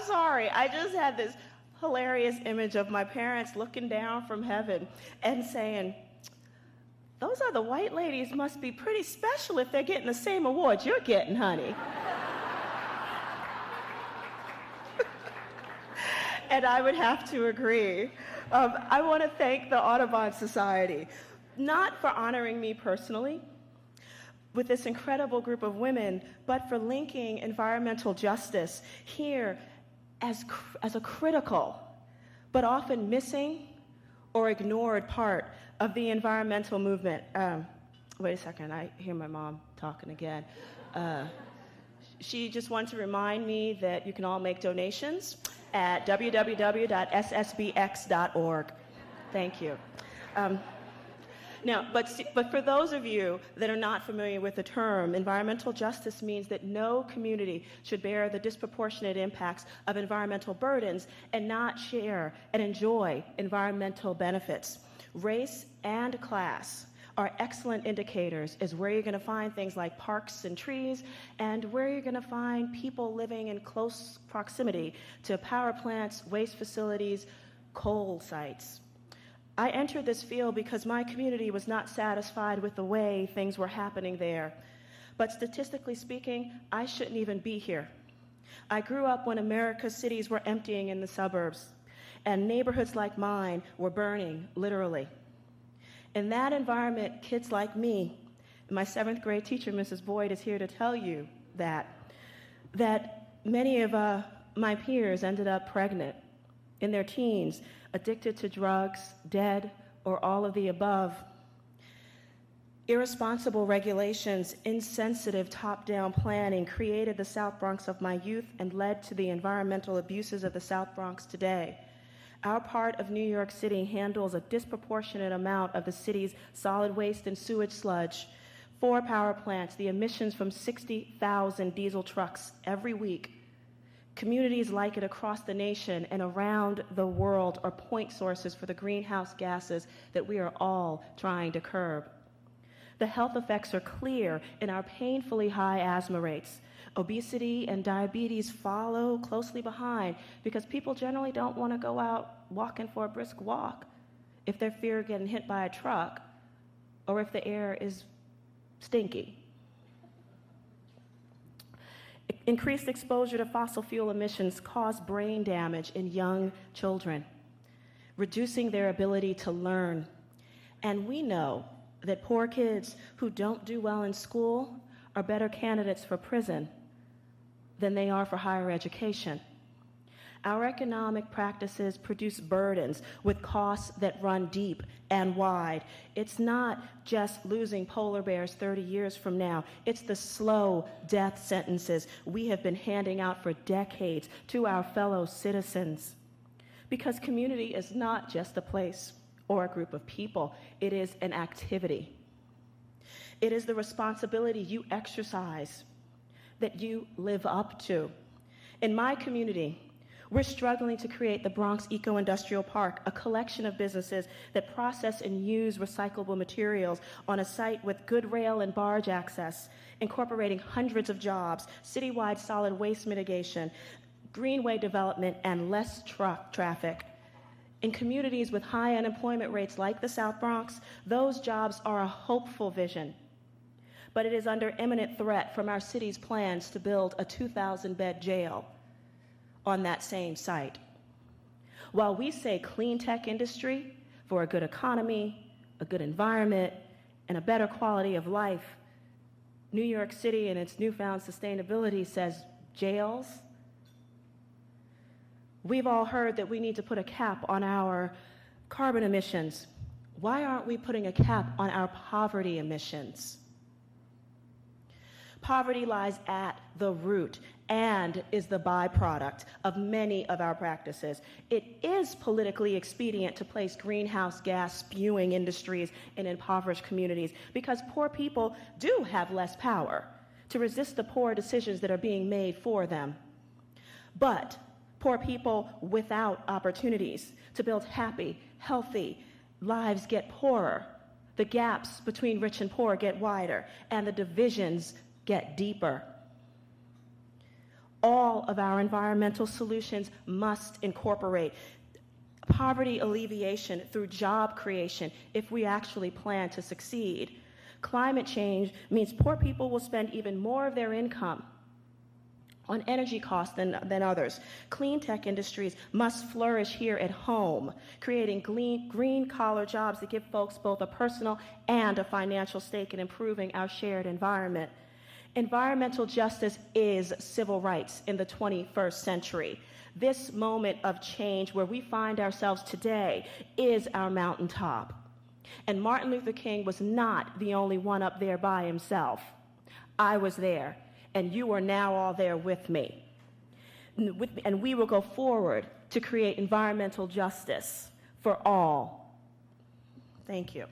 sorry. I just had this hilarious image of my parents looking down from heaven and saying, those other white ladies must be pretty special if they're getting the same awards you're getting, honey. And I would have to agree. I want to thank the Audubon Society, not for honoring me personally with this incredible group of women, but for linking environmental justice here as a critical, but often missing or ignored part of the environmental movement. Wait a second, I hear my mom talking again. She just wanted to remind me that you can all make donations at www.ssbx.org. Thank you. Now, but for those of you that are not familiar with the term, environmental justice means that no community should bear the disproportionate impacts of environmental burdens and not share and enjoy environmental benefits. Race and class are excellent indicators as where you're going to find things like parks and trees and where you're going to find people living in close proximity to power plants, waste facilities, coal sites. I entered this field because my community was not satisfied with the way things were happening there. But statistically speaking, I shouldn't even be here. I grew up when America's cities were emptying in the suburbs, and neighborhoods like mine were burning, literally. In that environment, kids like me, my 7th grade teacher, Mrs. Boyd, is here to tell you that many of my peers ended up pregnant in their teens, addicted to drugs, dead, or all of the above. Irresponsible regulations, insensitive top-down planning created the South Bronx of my youth and led to the environmental abuses of the South Bronx today. Our part of New York City handles a disproportionate amount of the city's solid waste and sewage sludge. 4 power plants, the emissions from 60,000 diesel trucks every week. Communities like it across the nation and around the world are point sources for the greenhouse gases that we are all trying to curb. The health effects are clear in our painfully high asthma rates. Obesity and diabetes follow closely behind because people generally don't want to go out walking for a brisk walk if they fear getting hit by a truck or if the air is stinky. Increased exposure to fossil fuel emissions cause brain damage in young children, reducing their ability to learn. And we know that poor kids who don't do well in school are better candidates for prison than they are for higher education. Our economic practices produce burdens with costs that run deep and wide. It's not just losing polar bears 30 years from now. It's the slow death sentences we have been handing out for decades to our fellow citizens. Because community is not just a place or a group of people. It is an activity. It is the responsibility you exercise that you live up to. In my community, we're struggling to create the Bronx Eco-Industrial Park, a collection of businesses that process and use recyclable materials on a site with good rail and barge access, incorporating hundreds of jobs, citywide solid waste mitigation, greenway development, and less truck traffic. In communities with high unemployment rates like the South Bronx, those jobs are a hopeful vision. But it is under imminent threat from our city's plans to build a 2,000-bed jail on that same site. While we say clean tech industry for a good economy, a good environment, and a better quality of life, New York City and its newfound sustainability says jails. We've all heard that we need to put a cap on our carbon emissions. Why aren't we putting a cap on our poverty emissions? Poverty lies at the root and is the byproduct of many of our practices. It is politically expedient to place greenhouse gas spewing industries in impoverished communities because poor people do have less power to resist the poor decisions that are being made for them. But poor people without opportunities to build happy, healthy lives get poorer. The gaps between rich and poor get wider, and the divisions get deeper. All of our environmental solutions must incorporate poverty alleviation through job creation if we actually plan to succeed. Climate change means poor people will spend even more of their income on energy costs than others. Clean tech industries must flourish here at home, creating green-collar jobs that give folks both a personal and a financial stake in improving our shared environment. Environmental justice is civil rights in the 21st century. This moment of change where we find ourselves today is our mountaintop. And Martin Luther King was not the only one up there by himself. I was there, and you are now all there with me. And we will go forward to create environmental justice for all. Thank you.